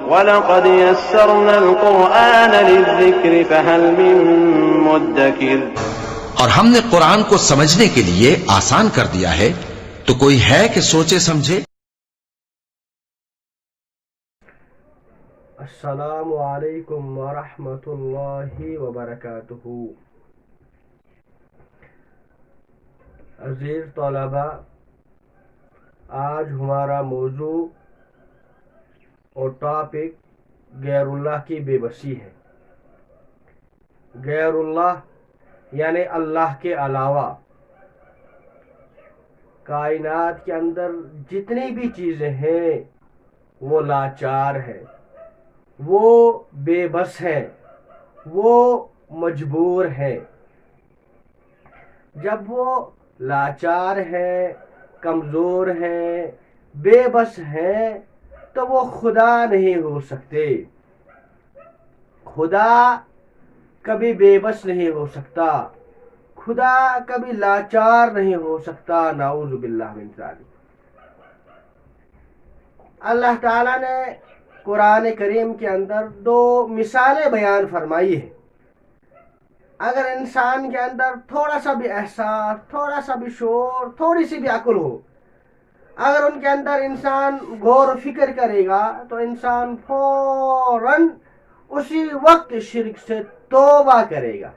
وَلَقَدْ يَسَّرْنَا الْقُرْآنَ لِلذِّكْرِ فَهَلْ مِن مُّدَّكِرٍ، اور ہم نے قرآن کو سمجھنے کے لیے آسان کر دیا ہے، تو کوئی ہے کہ سوچے سمجھے؟ السلام علیکم ورحمۃ اللہ وبرکاتہ۔ عزیز طلباء، آج ہمارا موضوع اور ٹاپک غیر اللہ کی بے بسی ہے۔ غیر اللہ یعنی اللہ کے علاوہ کائنات کے اندر جتنی بھی چیزیں ہیں وہ لاچار ہے، وہ بے بس ہے، وہ مجبور ہے۔ جب وہ لاچار ہے، کمزور ہے، بے بس ہے، تو وہ خدا نہیں ہو سکتے۔ خدا کبھی بے بس نہیں ہو سکتا، خدا کبھی لاچار نہیں ہو سکتا، نعوذ باللہ من ذالک۔ اللہ تعالیٰ نے قرآن کریم کے اندر دو مثالیں بیان فرمائی ہیں۔ اگر انسان کے اندر تھوڑا سا بھی احساس، تھوڑا سا بھی شعور، تھوڑی سی بھی عقل ہو، اگر ان کے اندر انسان غور و فکر کرے گا تو انسان فوراً اسی وقت شرک سے توبہ کرے گا۔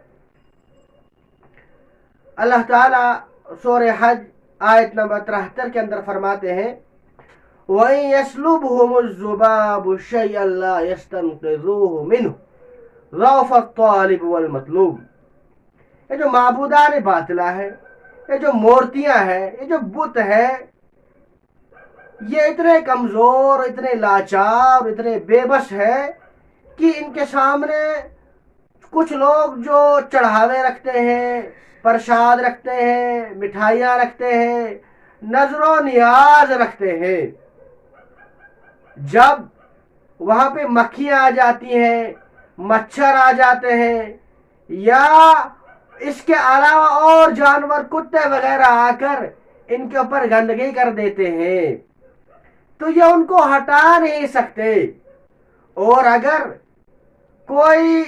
اللہ تعالیٰ سورہ حج آیت نمبر 73 کے اندر فرماتے ہیں وَإِن يَسْلُبْهُمُ الذُّبَابُ شَيْئًا لَّا يَسْتَنقِذُوهُ مِنْهُ ضَعْفَ الطَّالِبِ وَالْمَطْلُوبِ۔ یہ جو معبودان باطلہ ہے، یہ جو مورتیاں ہیں، یہ جو بت ہے، یہ اتنے کمزور، اتنے لاچار، اتنے بے بس ہے کہ ان کے سامنے کچھ لوگ جو چڑھاوے رکھتے ہیں، پرساد رکھتے ہیں، مٹھائیاں رکھتے ہیں، نظر و نیاز رکھتے ہیں، جب وہاں پہ مکھیاں آ جاتی ہیں، مچھر آ جاتے ہیں، یا اس کے علاوہ اور جانور کتے وغیرہ آ کر ان کے اوپر گندگی کر دیتے ہیں، تو یہ ان کو ہٹا نہیں سکتے۔ اور اگر کوئی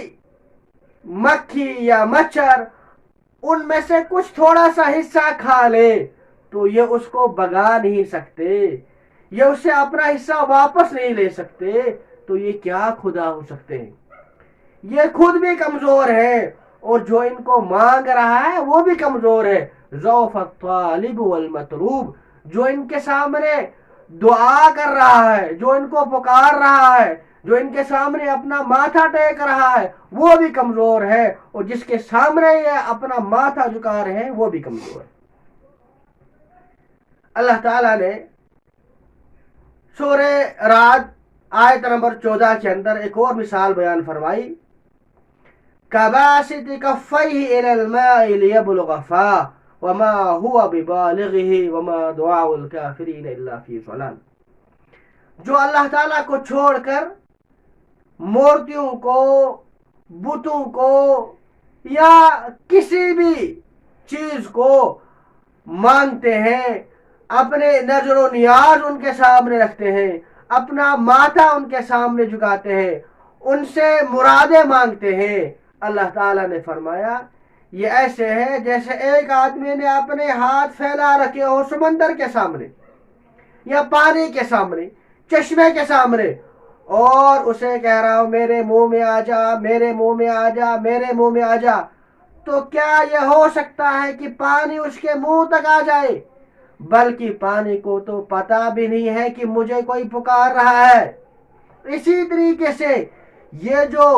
مکھی یا مچھر ان میں سے کچھ تھوڑا سا حصہ کھا لے تو یہ اس کو بھگا نہیں سکتے، یہ اس سے اپنا حصہ واپس نہیں لے سکتے، تو یہ کیا خدا ہو سکتے ہیں؟ یہ خود بھی کمزور ہے اور جو ان کو مانگ رہا ہے وہ بھی کمزور ہے۔ ضعف الطالب والمطلوب، جو ان کے سامنے دعا کر رہا ہے، جو ان کو پکار رہا ہے، جو ان کے سامنے اپنا ماتھا ٹیک رہا ہے، وہ بھی کمزور ہے، اور جس کے سامنے یہ اپنا ماتھا جھکا رہے ہیں وہ بھی کمزور ہے۔ اللہ تعالیٰ نے سورہ رعد آیت نمبر 14 کے اندر ایک اور مثال بیان فرمائی كَبَاسِطِ كَفَّيْهِ إِلَى الْمَاءِ لِيَبْلُغَ فَاهُ وَمَا هُوَ بِبَالِغِهِ وَمَا دُعَاءُ الْكَافِرِينَ إِلَّا فِي ضَلَالٍ۔ جو اللہ تعالیٰ کو چھوڑ کر مورتیوں کو، بتوں کو یا کسی بھی چیز کو مانگتے ہیں، اپنے نظر و نیاز ان کے سامنے رکھتے ہیں، اپنا ماتھا ان کے سامنے جھکاتے ہیں، ان سے مرادیں مانگتے ہیں، اللہ تعالیٰ نے فرمایا یہ ایسے ہے جیسے ایک آدمی نے اپنے ہاتھ پھیلا رکھے ہو سمندر کے سامنے یا پانی کے سامنے، چشمے کے سامنے، اور اسے کہہ رہا ہو میرے منہ میں آ جا، میرے منہ میں آ جا، میرے منہ میں آ جا، تو کیا یہ ہو سکتا ہے کہ پانی اس کے منہ تک آ جائے؟ بلکہ پانی کو تو پتہ بھی نہیں ہے کہ مجھے کوئی پکار رہا ہے۔ اسی طریقے سے یہ جو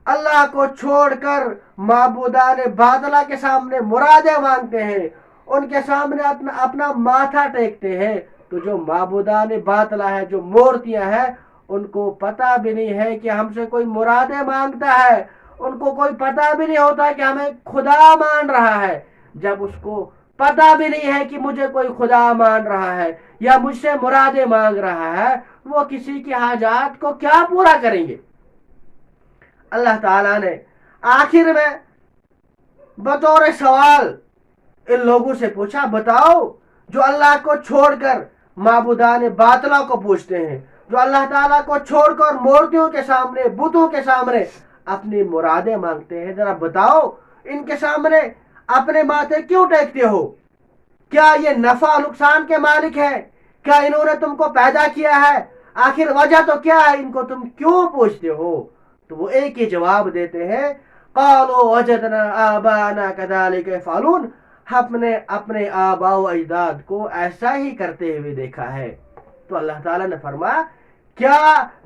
اللہ کو چھوڑ کر معبودان باطلہ کے سامنے مرادیں مانگتے ہیں، ان کے سامنے اپنا ماتھا ٹیکتے ہیں، تو جو معبودان باطلہ ہے، جو مورتیاں ہیں، ان کو پتہ بھی نہیں ہے کہ ہم سے کوئی مرادیں مانگتا ہے، ان کو کوئی پتہ بھی نہیں ہوتا کہ ہمیں خدا مان رہا ہے۔ جب اس کو پتہ بھی نہیں ہے کہ مجھے کوئی خدا مان رہا ہے یا مجھ سے مرادیں مانگ رہا ہے، وہ کسی کی حاجات کو کیا پورا کریں گے؟ اللہ تعالیٰ نے آخر میں بطور سوال ان لوگوں سے پوچھا، بتاؤ جو اللہ کو چھوڑ کر معبودان باطلہ کو پوچھتے ہیں، جو اللہ تعالیٰ کو چھوڑ کر مورتیوں کے سامنے، بتوں کے سامنے اپنی مرادیں مانگتے ہیں، ذرا بتاؤ ان کے سامنے اپنے ماتھے کیوں ٹیکتے ہو؟ کیا یہ نفع نقصان کے مالک ہے؟ کیا انہوں نے تم کو پیدا کیا ہے؟ آخر وجہ تو کیا ہے؟ ان کو تم کیوں پوچھتے ہو؟ تو وہ ایک ہی جواب دیتے ہیں، قالوا وجدنا آباءنا كذلك يفعلون، ہم نے اپنے آباء و اجداد کو ایسا ہی کرتے ہوئے دیکھا ہے۔ تو اللہ تعالیٰ نے فرمایا، کیا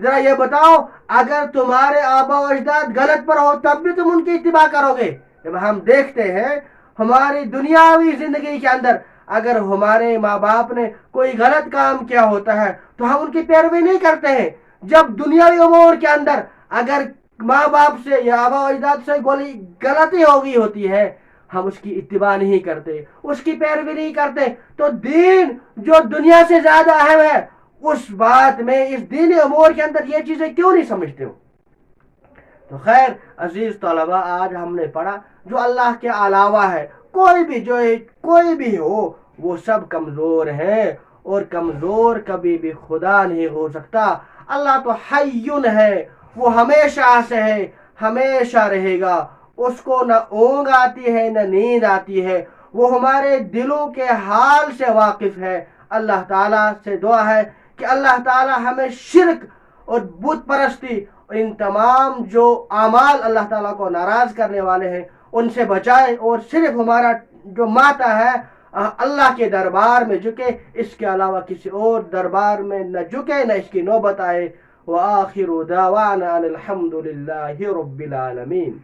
ذرا یہ بتاؤ اگر تمہارے آباء و اجداد غلط پر ہو تب بھی تم ان کی اتباع کرو گے؟ جب ہم دیکھتے ہیں ہماری دنیاوی زندگی کے اندر اگر ہمارے ماں باپ نے کوئی غلط کام کیا ہوتا ہے تو ہم ان کی پیروی نہیں کرتے ہیں۔ جب دنیاوی امور کے اندر اگر ماں باپ سے یا آباء و اجداد سے کوئی غلطی ہو گئی ہوتی ہے ہم اس کی اتباع نہیں کرتے، اس کی پیروی نہیں کرتے، تو دین جو دنیا سے زیادہ اہم ہے اس بات میں، اس دینی امور کے اندر یہ چیزیں کیوں نہیں سمجھتے ہو؟ تو خیر عزیز طلباء، آج ہم نے پڑھا جو اللہ کے علاوہ ہے، کوئی بھی ہو وہ سب کمزور ہیں، اور کمزور کبھی بھی خدا نہیں ہو سکتا۔ اللہ تو حی ہے، وہ ہمیشہ سے ہے، ہمیشہ رہے گا، اس کو نہ اونگ آتی ہے نہ نیند آتی ہے، وہ ہمارے دلوں کے حال سے واقف ہے۔ اللہ تعالیٰ سے دعا ہے کہ اللہ تعالیٰ ہمیں شرک اور بت پرستی اور ان تمام جو اعمال اللہ تعالیٰ کو ناراض کرنے والے ہیں ان سے بچائے، اور صرف ہمارا جو ماتا ہے اللہ کے دربار میں جھکے، اس کے علاوہ کسی اور دربار میں نہ جھکے، نہ اس کی نوبت آئے۔ وآخر دعوانا ان الحمد للہ رب العالمین۔